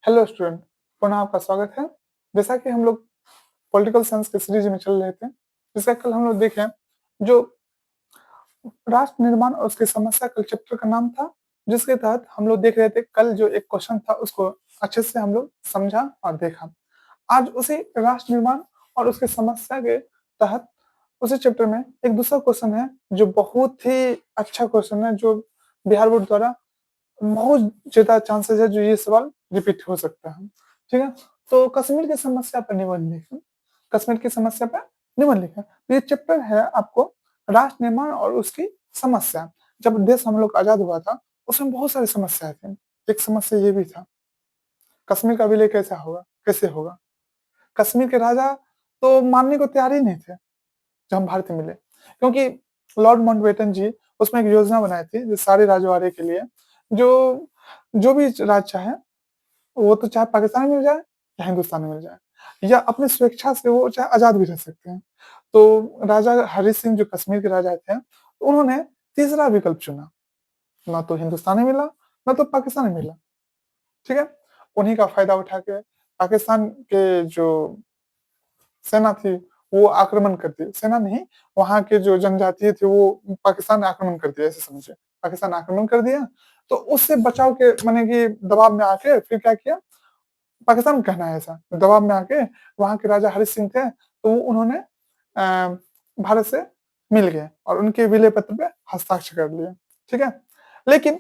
Hello student, पुनः आपका स्वागत है। जैसा कि हम लोग पॉलिटिकल साइंस के सीरीज में चल रहे थे, जिसका कल हम लोग देखें जो राष्ट्र निर्माण और उसकी समस्या कल चैप्टर का नाम था, जिसके तहत हम लोग देख रहे थे कल जो एक क्वेश्चन था उसको अच्छे से हम लोग समझा और देखा। आज उसी राष्ट्र निर्माण और उसकी समस्या के तहत उसी चैप्टर में एक दूसरा क्वेश्चन है जो बहुत ही अच्छा क्वेश्चन है, जो बिहार बोर्ड द्वारा बहुत ज़्यादा चांसेस है जो ये सवाल रिपीट हो सकता है। ठीक है? तो कश्मीर की समस्या पर निबंध लिखें। कश्मीर की समस्या पर निबंध लिखें। तो ये चैप्टर है आपको राष्ट्र निर्माण और उसकी समस्या। जब देश हम लोग आज़ाद हुआ था, उसमें बहुत सारी समस्याएँ थी। एक समस्या ये भी था, कश्मीर का विलय कैसा होगा? कैसे होगा? कश्मीर के राजा तो मानने को तैयार ही नहीं थे, जब हम भारत में मिले। क्योंकि लॉर्ड माउंटबेटन जी उसमें एक योजना बनाई थी, जो सारे रजवाड़े के लिए, जो जो भी राज चाहे वो तो चाहे पाकिस्तान में मिल जाए या हिंदुस्तान में मिल जाए, या अपनी स्वेच्छा से वो चाहे आज़ाद भी रह सकते हैं। तो राजा हरि सिंह जो कश्मीर के राजा थे, उन्होंने तीसरा विकल्प चुना, ना तो हिंदुस्तान में मिला, ना तो पाकिस्तान में मिला, ठीक है? उन्हीं का फ़ायदा उठा के पाकिस्तान के जो सेना थी, वो आक्रमण करती, सेना नहीं, वहाँ के जो जनजातीय थे वो पाकिस्तान ने आक्रमण कर दिया, ऐसे समझिए। पाकिस्तान ने आक्रमण कर दिया, तो उससे बचाव के माने कि दबाव में आके फिर क्या किया, पाकिस्तान का कहना है ऐसा, दबाव में आके वहाँ के राजा हरि सिंह थे, तो उन्होंने भारत से मिल गए और उनके विलय पत्र पे हस्ताक्षर कर लिए, ठीक है? लेकिन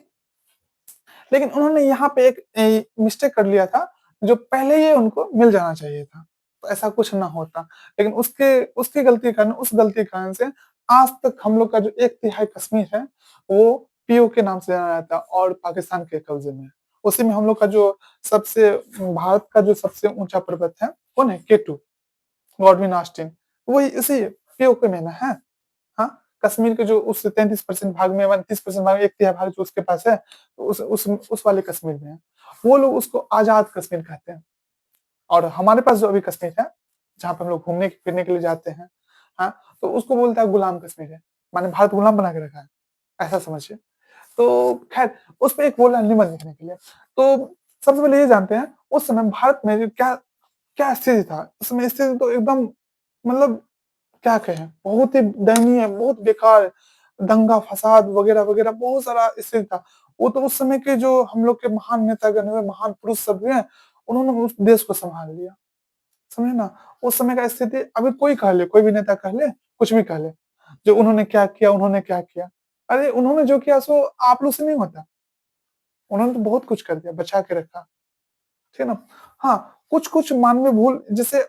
लेकिन उन्होंने यहाँ पे एक मिस्टेक कर लिया था, जो पहले ही उनको मिल जाना चाहिए था, तो ऐसा कुछ ना होता। लेकिन उसके उसकी गलती के कारण, उस गलती के कारण से आज तक हम लोग का जो 1/3 कश्मीर है, वो पीओके के नाम से जाना जाता है और पाकिस्तान के कब्जे में है। उसी में हम लोग का जो सबसे भारत का जो सबसे ऊँचा पर्वत है, कौन है? केटू, गॉडविन ऑस्टिन, वही इसी पीओके में ना है। हाँ, कश्मीर के जो उस 33% भाग में 31% भाग में 1/3 भाग जो उसके पास है, तो उस वाले कश्मीर में है। वो लोग उसको आज़ाद कश्मीर कहते हैं। और हमारे पास जो अभी कश्मीर है, जहाँ पे हम लोग घूमने-फिरने के लिए जाते हैं, हाँ, तो उसको बोलता है गुलाम कश्मीर है। माने भारत गुलाम बना के रखा है, ऐसा समझिए। तो खैर उस पे एक बोल रहा है निबंध लिखने के लिए। तो सबसे पहले ये जानते हैं, उस समय भारत में जो क्या क्या स्थिति था? उस समय स्थिति तो एकदम मतलब क्या कहें, बहुत ही दयनीय, बहुत बेकार, दंगा-फसाद वगैरह-वगैरह बहुत सारा स्थिति था। वो तो उस समय के जो हम लोग के महान नेतागण हुए, महान पुरुष सब हुए, उन्होंने उस देश को सँभाल लिया, समझे ना? उस समय का स्थिति अभी कोई कह ले, कोई भी नेता कह ले, कुछ भी कह ले, जो उन्होंने क्या किया, उन्होंने क्या किया। अरे उन्होंने जो किया सो आप लोग से नहीं होता, उन्होंने तो बहुत कुछ कर दिया, बचा के रखा, ठीक है ना? हाँ, कुछ-कुछ मानवीय भूल जैसे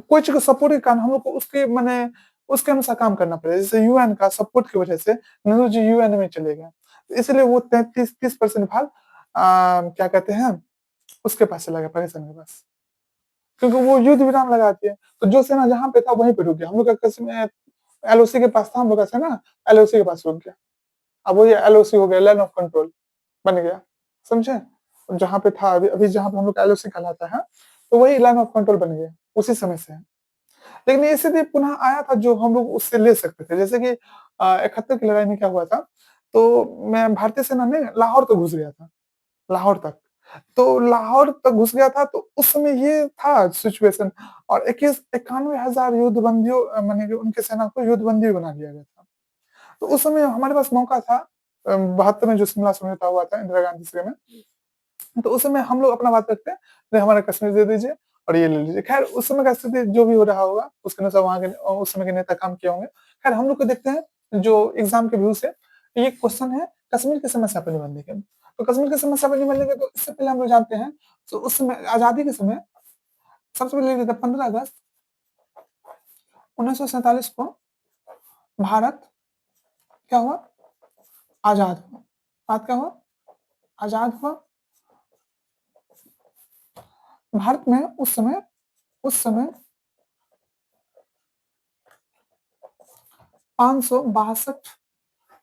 कोई चीज़ को सपोर्ट के कारण हम लोग को उसके माने उसके अनुसार काम करना पड़ेगा। जैसे यूएन का सपोर्ट की वजह से नेहरू जी यूएन में चले गए। इसलिए वो 33-30% भाग क्या कहते हैं, उसके पास चला गया, पाकिस्तान के पास। क्योंकि वो युद्ध विराम लगा दिए। तो जो सेना जहाँ पे था वहीं पे रुक गया। हम लोग का कश्मीर एलओसी के पास था, हम लोग का सेना एलओसी के पास रुक गया। अब वो ये एलओसी हो गया, लाइन ऑफ कंट्रोल बन गया, समझे? जहाँ पे था अभी अभी जहाँ पे हम लोग का एलओसी कहलाता है, तो वही लाइन ऑफ कंट्रोल बन गया, उसी समय से है। लेकिन ये स्थिति पुनः आया था जो हम लोग उससे ले सकते थे। जैसे कि 71 की लड़ाई में क्या हुआ था, तो मैं भारतीय सेना में लाहौर तक घुस गया था, लाहौर तक। तो लाहौर तक घुस गया था, तो उस समय ये था सिचुएशन, और 91,000 युद्धबंदियों माने कि उनके सेना को युद्धबंदी बना दिया गया था। तो उस समय हमारे पास मौका था, 72 में जो शिमला समझौता हुआ था इंदिरा गांधी से में, तो उस समय हम लोग अपना बात रखते हैं, नहीं हमारा कश्मीर दे दीजिए और ये ले लीजिए। ख़ैर उस समय का स्थिति जो भी हो रहा होगा, उसके अनुसार वहाँ के उस समय के नेता काम किए होंगे। ख़ैर हम लोग को देखते हैं जो एग्ज़ाम के व्यू से, ये क्वेश्चन है कश्मीर की समस्या पर निबंध लिखें। तो कश्मीर की समस्या पर निबंध लिखें, तो इससे पहले हम लोग जानते हैं, तो उस समय आज़ादी के समय सबसे पहले लिख देते हैं 15 अगस्त 1947 को भारत क्या हुआ? आज़ाद हुआ। भारत क्या हुआ? आज़ाद हुआ। भारत में उस समय 562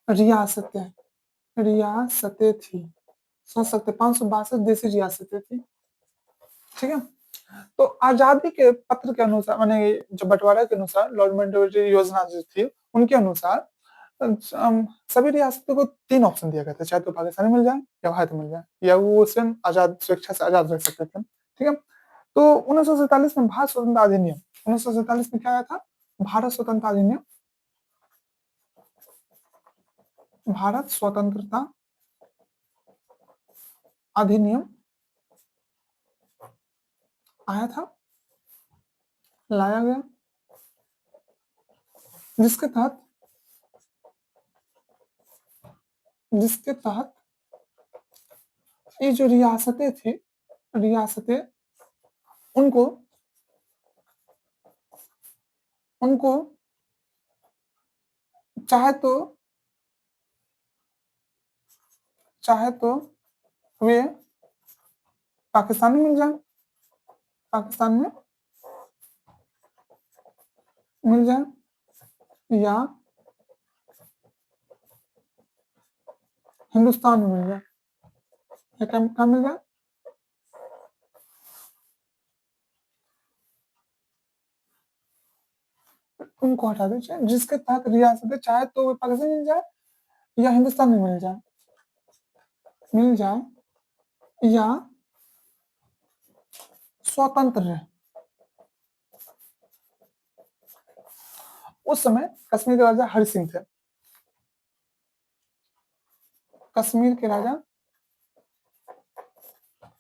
रियासतें रियासतें थी। सोच सकते हैं 562 देशी रियासतें थी, ठीक है? तो आज़ादी के पत्र के अनुसार माने जो बँटवारा के अनुसार लॉर्ड माउंटबेटन योजना जो थी, उनके अनुसार सभी रियासतों को 3 ऑप्शन दिया गया था, चाहे तो पाकिस्तानी मिल जाए या भारत मिल जाए या वो स्वयं आज़ाद स्वेच्छा से आज़ाद रह सकते थे, ठीक है? तो 1947 में भारत स्वतंत्रता अधिनियम 1947 में क्या आया था? भारत स्वतंत्रता अधिनियम भारत स्वतंत्रता अधिनियम आया था, लाया गया, जिसके तहत जिसके तहत ये जो रियासतें थी, रियासतें उनको उनको चाहे तो चाहे तो वे पाकिस्तान में मिल जाए, पाकिस्तान में मिल जाए या हिंदुस्तान में मिल जाए, या क्या मिल जाए? उनको हटा दीजिए, जिसके तहत रियासतें चाहे तो वे पाकिस्तान मिल जाए या हिंदुस्तान में मिल जाए या स्वतंत्र रहे। उस समय कश्मीर के राजा हरि सिंह थे। कश्मीर के राजा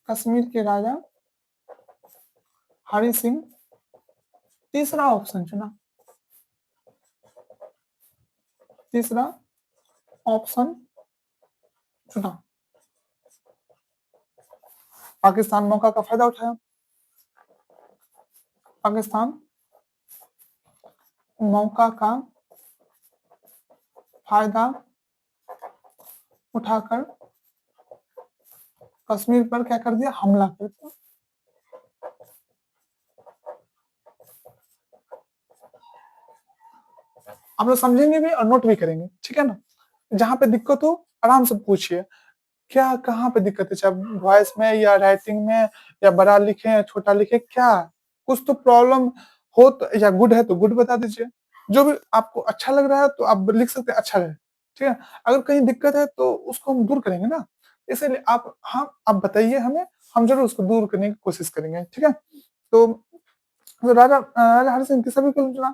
कश्मीर के राजा हरि सिंह तीसरा ऑप्शन चुना, तीसरा ऑप्शन चुना। पाकिस्तान मौका का फायदा उठाया, पाकिस्तान मौका का फायदा उठाकर कश्मीर पर क्या कर दिया? हमला कर दिया। आप लोग समझेंगे भी और नोट भी करेंगे, ठीक है ना? जहां पे दिक्कत हो आराम से पूछिए, क्या कहाँ पे दिक्कत है, चाहे वॉइस में या राइटिंग में या बड़ा लिखे या छोटा लिखे, क्या कुछ तो प्रॉब्लम हो तो, या गुड है तो गुड बता दीजिए, जो भी आपको अच्छा लग रहा है तो आप लिख सकते हैं अच्छा है, ठीक है? अगर कहीं दिक्कत है तो उसको हम दूर करेंगे ना, इसलिए आप बताइए हमें, हम जरूर उसको दूर करने की कोशिश करेंगे, ठीक है? तो राजा हरि सिंह किसका विकल्प चुना?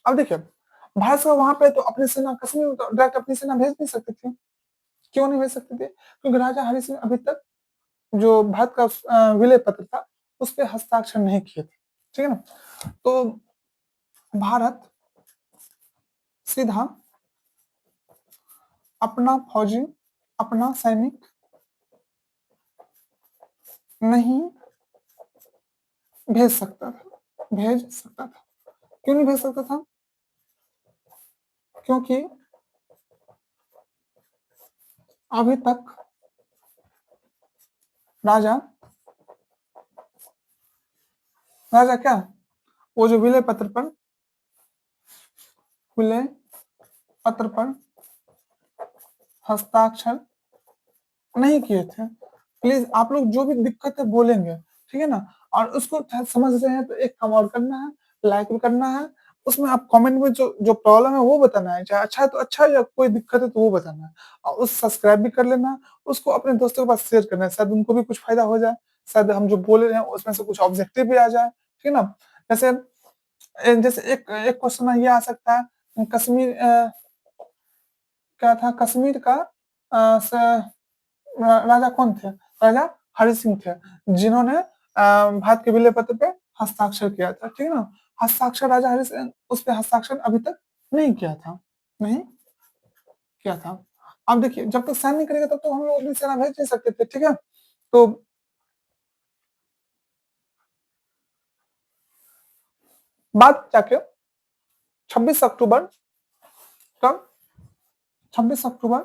अब देखिए, भारत से वहां पे तो अपनी सेना कश्मीर में तो डायरेक्ट अपनी सेना भेज नहीं सकते थे। क्यों नहीं भेज सकते थे? क्योंकि राजा हरि सिंह अभी तक जो भारत का विलय पत्र था उस पे हस्ताक्षर नहीं किए थे, ठीक है ना? तो भारत सीधा अपना फौजी, अपना सैनिक नहीं भेज सकता था। क्यों नहीं भेज सकता था? क्योंकि अभी तक राजा राजा क्या, वो जो विलय पत्र पर हस्ताक्षर नहीं किए थे। प्लीज आप लोग जो भी दिक्कत है बोलेंगे, ठीक है ना? और उसको समझ रहे हैं तो एक काम और करना है, लाइक भी करना है, उसमें आप कमेंट में जो जो प्रॉब्लम है वो बताना है, चाहे अच्छा है तो अच्छा, या कोई दिक्कत है तो वो बताना है, और उस सब्सक्राइब भी कर लेना, उसको अपने दोस्तों के पास शेयर करना है, शायद उनको भी कुछ फायदा हो जाए, शायद हम जो बोल रहे हैं उसमें से कुछ ऑब्जेक्टिव भी आ जाए, ठीक है ना? जैसे जैसे एक एक क्वेश्चन ये आ सकता है, कश्मीर क्या था, कश्मीर का राजा कौन थे? राजा हरि सिंह थे, जिन्होंने भारत के विलय पत्र पे हस्ताक्षर किया था, ठीक है ना? हस्ताक्षर राजा हरि सिंह उस पे हस्ताक्षर अभी तक नहीं किया था, नहीं किया था। अब देखिए, जब तक साइन नहीं करेगा तब तक हम लोग अपनी सेना भेज नहीं सकते थे, ठीक है? तो बात जाके 26 अक्टूबर, कब? 26 अक्टूबर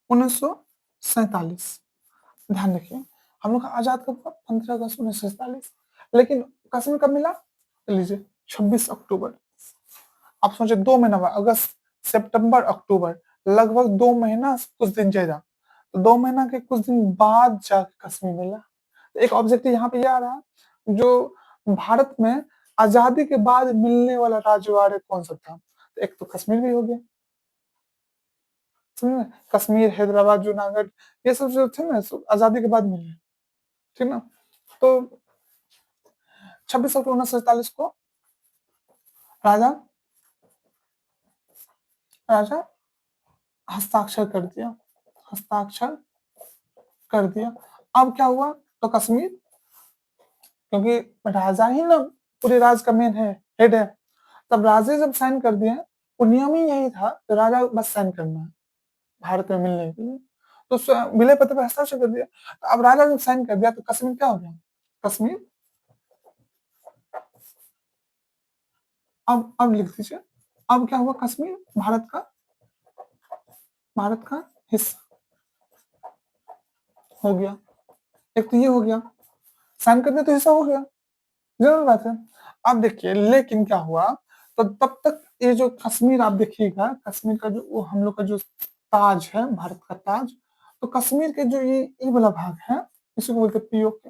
1947, ध्यान रखिए, हम लोग का आजाद कब हुआ? 15 अगस्त 1947। लेकिन कश्मीर कब मिला? लीजिए, 26 अक्टूबर। आप सोचे 2 महीना हुआ, अगस्त सितंबर अक्टूबर, लगभग 2 महीना कुछ दिन ज्यादा, तो 2 महीना के कुछ दिन बाद जाके कश्मीर मिला। तो एक ऑब्जेक्टिव यहाँ पे ये आ रहा है, जो भारत में आजादी के बाद मिलने वाला राजवाड़े कौन सा था? तो एक तो कश्मीर भी हो गया, समझ में? कश्मीर, हैदराबाद, जूनागढ़ ये सब जो थे ना सो आजादी के बाद मिले, ठीक ना? तो 26 अक्टूबर 1947 को राजा राजा हस्ताक्षर कर दिया, हस्ताक्षर कर दिया। अब क्या हुआ? तो कश्मीर, क्योंकि राजा ही ना पूरे राज का मेन है, हेड है। तब राजे जब साइन कर दिए, वो नियम ही यही था कि राजा बस साइन करना है भारत में मिलने के लिए। तो विलय पत्र पर हस्ताक्षर कर दिया। तो अब राजा जब साइन कर दिया तो कश्मीर क्या हो गया? कश्मीर, अब लिख दीजिए, अब क्या हुआ? कश्मीर भारत का हिस्सा हो गया। एक तो ये हो गया, साइन कर दिया तो हिस्सा हो गया, जरूर बात है। अब देखिए लेकिन क्या हुआ? तो तब तक ये जो कश्मीर आप देखिएगा, कश्मीर का जो वो हम लोग का जो ताज है, भारत का ताज, तो कश्मीर के जो ये वाला भाग है, इसी को बोलते पीओके।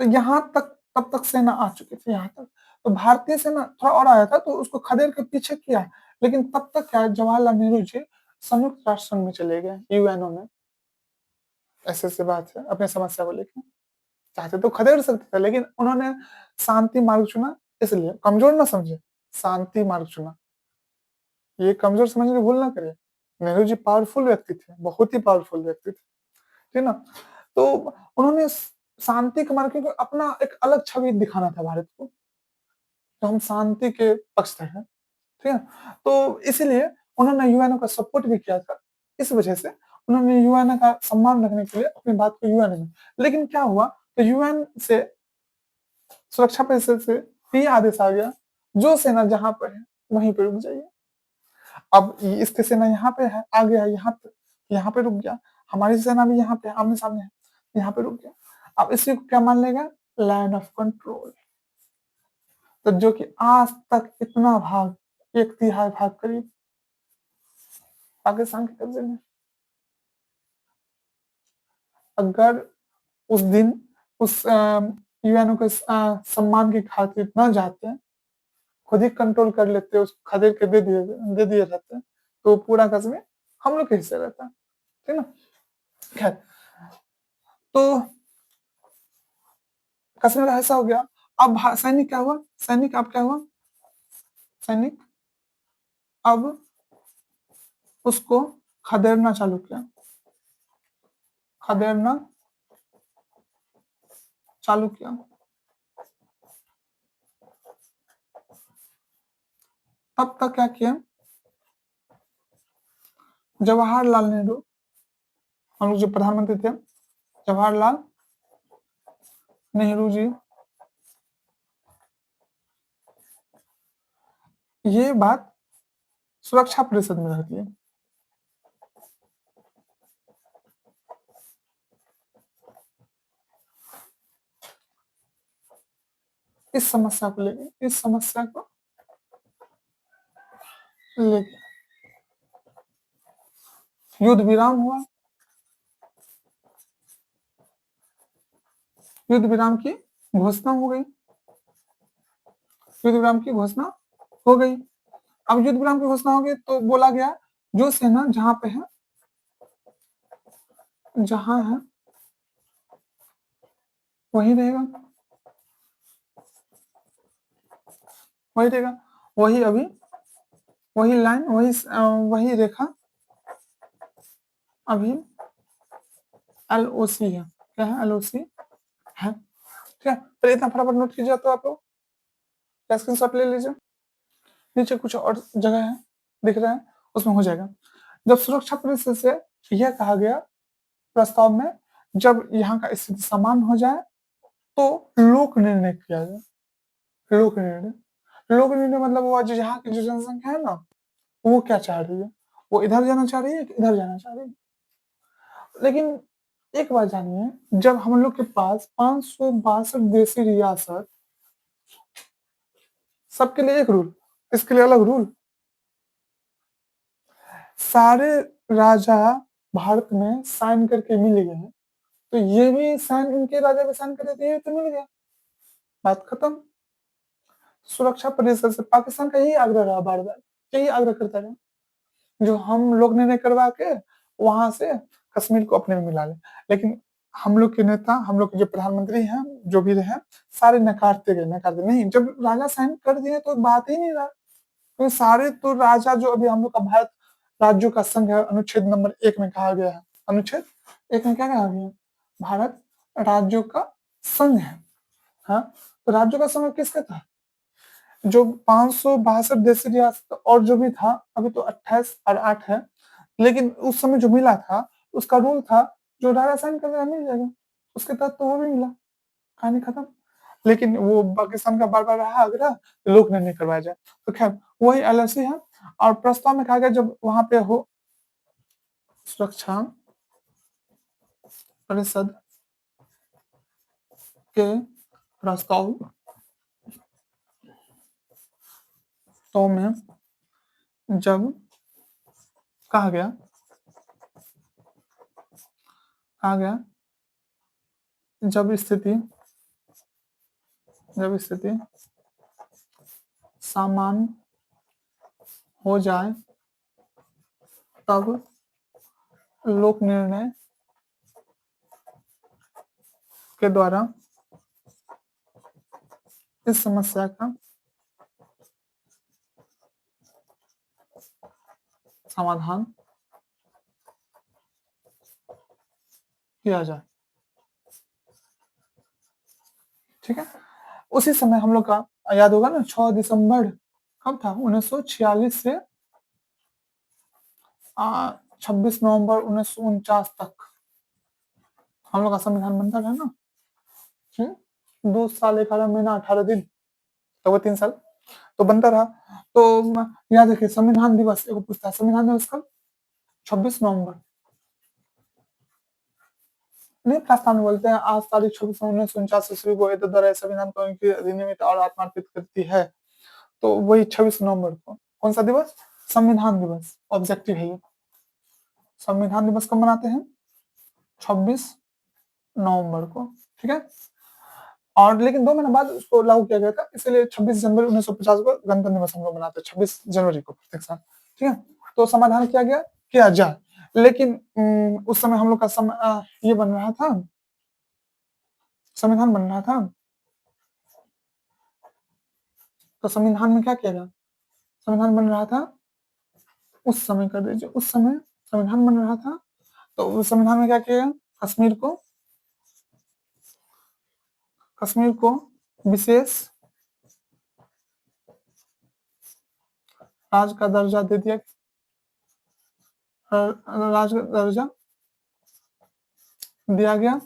तो यहाँ तक तब तक सेना आ चुकी थी यहाँ तक। तो भारतीय सेना थोड़ा और आया था तो उसको खदेड़ के पीछे किया। लेकिन तब तक क्या है, जवाहरलाल नेहरू जी संयुक्त राष्ट्र संघ में चले गए, यूएनओ में। ऐसे ऐसे बात है अपनी समस्या को लेकर। चाहते तो खदेड़ सकते थे लेकिन उन्होंने शांति मार्ग चुना, इसलिए कमजोर ना समझे, शांति मार्ग चुना। ये कमजोर समझने की भूल ना करे। नेहरू जी पावरफुल व्यक्ति थे, बहुत ही पावरफुल व्यक्ति थे, ठीक ना? तो उन्होंने शांति के मार्ग, क्योंकि अपना एक अलग छवि दिखाना था भारत को, तो हम शांति के पक्ष हैं, ठीक है? तो इसीलिए उन्होंने यूएनओ का सपोर्ट भी किया था। इस वजह से उन्होंने यूएनओ का सम्मान रखने के लिए अपनी बात को यूएनओ में, लेकिन क्या हुआ? तो यूएन से, सुरक्षा परिषद से ये आदेश आ गया, जो सेना जहां पर है वहीं पे रुक जाइए। अब इसकी सेना यहाँ पे है, आ गया यहाँ पे रुक गया। हमारी सेना भी यहाँ पे आमने सामने है, यहाँ पे रुक गया। अब इसी को क्या मान लेगा? Line of control. तो जो कि आज तक इतना भाग, एक तिहाई भाग करीब पाकिस्तान के कब्जे में। अगर उस दिन उस यूएनओ के सम्मान की खातिर न जाते, खुद ही कंट्रोल कर लेते, उसको खदेड़ के दे दिए रहते, तो पूरा कश्मीर हम लोग के हिस्से रहता, ठीक ना? खैर, तो कश्मीर ऐसा हो गया। अब सैनिक क्या हुआ? सैनिक अब क्या हुआ? सैनिक अब उसको खदेड़ना चालू किया, खदेड़ना चालू किया। तब तक क्या किया? जवाहरलाल नेहरू, हम लोग जो प्रधानमंत्री थे, जवाहरलाल नेहरू जी ये बात सुरक्षा परिषद में रख दिए। इस समस्या को लेके, इस समस्या को लेके युद्ध विराम हुआ। युद्ध विराम की घोषणा हो गई, युद्ध विराम की घोषणा हो गई। अब युद्ध विराम की घोषणा हो गई तो बोला गया, जो सेना जहां पे है, जहां है वही रहेगा, वही रहेगा, वही अभी, वही लाइन, वही रेखा अभी एलओसी है। क्या है? एलओसी है, ठीक है? तो इतना फटाफट नोट कीजिए, तो आप लोग स्क्रीन शॉट ले लीजिए। नीचे कुछ और जगह है दिख रहा है, उसमें हो जाएगा। जब सुरक्षा परिषद से यह कहा गया प्रस्ताव में, जब यहाँ का स्थिति समान हो जाए तो लोक निर्णय किया जाए। लोक निर्णय, लोक निर्णय मतलब वो जो यहाँ की जो जनसंख्या है ना, वो क्या चाह रही है? वो इधर जाना चाह रही है कि इधर जाना चाह रही है? लेकिन एक बात जानिए, जब हम लोग के पास 562 देशी रियासत, सबके लिए एक रूल, इसके लिए अलग रूल, सारे राजा भारत में साइन करके मिल गए हैं, तो ये भी साइन इनके राजा भी साइन कर देते, ये तो मिल गया, बात खत्म। सुरक्षा परिषद से पाकिस्तान का यही आग्रह रहा बार-बार, यही आग्रह करता रहा, जो हम लोग निर्णय करवा के वहाँ से कश्मीर को अपने में मिला लें। लेकिन हम लोग के नेता, हम लोग के जो प्रधानमंत्री हैं, जो भी रहे, सारे नकारते गए, नकारते नहीं, जब राजा साइन कर दिए तो बात ही नहीं रहा। तो सारे तो राजा जो अभी हम लोग का भारत राज्यों का संघ है, अनुच्छेद नंबर 1 में कहा गया है। अनुच्छेद 1 में क्या कहा गया है? भारत राज्यों का संघ है। हाँ, तो राज्यों का संघ किसका था? जो 562 देशी रियासत और जो भी था, अभी तो 28 और 8 है, लेकिन उस समय जो मिला था, उसका रूल था, जो राजा साइन कर देगा मिल जाएगा, उसके तहत तो वो भी मिला, कहानी खत्म। लेकिन वो पाकिस्तान का बार-बार रहा आग्रह, लोक निर्णय करवाया जाए। तो खैर वही एलओसी है, और प्रस्ताव में कहा गया जब वहाँ पे हो सुरक्षा परिषद के प्रस्ताव तो में जब कहा गया जब स्थिति सामान्य हो जाए तब लोक निर्णय के द्वारा इस समस्या का समाधान किया जाए। ठीक है, उसी समय हम लोग का याद होगा ना, 6 दिसंबर कब था? 1946 से 26 नवंबर 1949 तक हम लोग का संविधान बनता रहा ना। 2 साल 11 महीना 18 दिन, तो वो 3 साल तो बनता रहा। तो याद रखिए, संविधान दिवस एगो पूछता है, संविधान दिवस कब? 26 नवंबर। नहीं, प्रस्ताव में बोलते हैं आज तारीख 26 1949 ईस्वी को एतद द्वारा संविधान को इनकी अधिनियमित और आत्मार्पित करती है। तो वही 26 नवंबर को कौन सा दिवस? संविधान दिवस, ऑब्जेक्टिव है ये। संविधान दिवस कब मनाते हैं? 26 नवंबर को। ठीक है, और लेकिन 2 महीने बाद उसको लागू किया गया था, इसलिए 26 जनवरी 1950 को गणतंत्र दिवस हम लोग मनाते हैं, 26 जनवरी को प्रत्येक साल। ठीक है, तो समाधान किया जाए, लेकिन उस समय हम लोग का ये बन रहा था, संविधान बन रहा था। तो संविधान में क्या किया गया? संविधान बन रहा था उस समय, कर दीजिए, उस समय संविधान बन रहा था, तो उस संविधान में क्या किया गया? कश्मीर को विशेष राज्य का दर्जा दे दिया, राज्य का दर्जा दिया गया,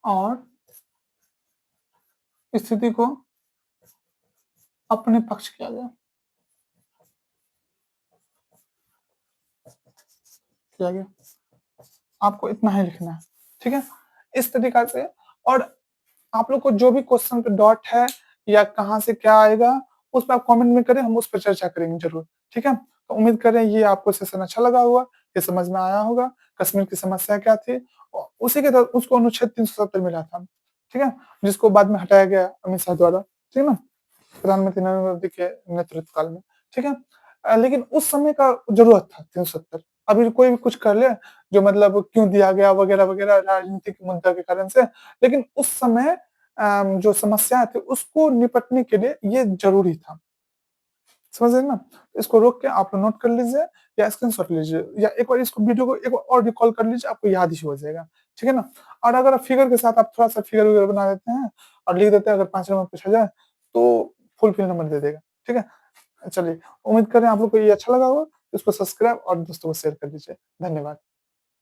और स्थिति को अपने पक्ष किया गया, आपको इतना ही लिखना है। ठीक है, इस तरीका से। और आप लोग को जो भी क्वेश्चन पे डॉट है या कहाँ से क्या आएगा, उस पर आप कमेंट में करें, हम उस पर चर्चा करेंगे जरूर। ठीक है, तो उम्मीद करें ये आपको सेशन अच्छा लगा होगा, ये समझ में आया होगा कश्मीर की समस्या क्या थी। उसी के तहत उसको अनुच्छेद 370 मिला था। ठीक है, जिसको बाद में हटाया गया अमित शाह द्वारा। ठीक है ना, प्रधानमंत्री नरेंद्र मोदी के नेतृत्व काल में। ठीक है, लेकिन उस समय का जरूरत था 370। अभी कोई भी कुछ कर ले, जो मतलब क्यों दिया गया वगैरह वगैरह, राजनीतिक मुद्दा के कारण से, लेकिन उस समय जो समस्या थी उसको निपटने के लिए ये जरूरी था। समझ रहे हैं ना? इसको रोक के आप लोग नोट कर लीजिए या स्क्रीनशॉट लीजिए, या एक बार इसको वीडियो को एक बार और रिकॉल कर लीजिए, आपको याद ही हो जाएगा। ठीक है ना? और अगर आप फिगर के साथ आप थोड़ा-सा फिगर वगैरह बना देते हैं और लिख देते हैं, अगर 5 नंबर पूछा जाए, तो फुल नंबर दे देगा। ठीक है? चलिए, उम्मीद करें आप लोग को ये अच्छा लगा होगा। इसको सब्सक्राइब और दोस्तों को शेयर कर दीजिए। धन्यवाद।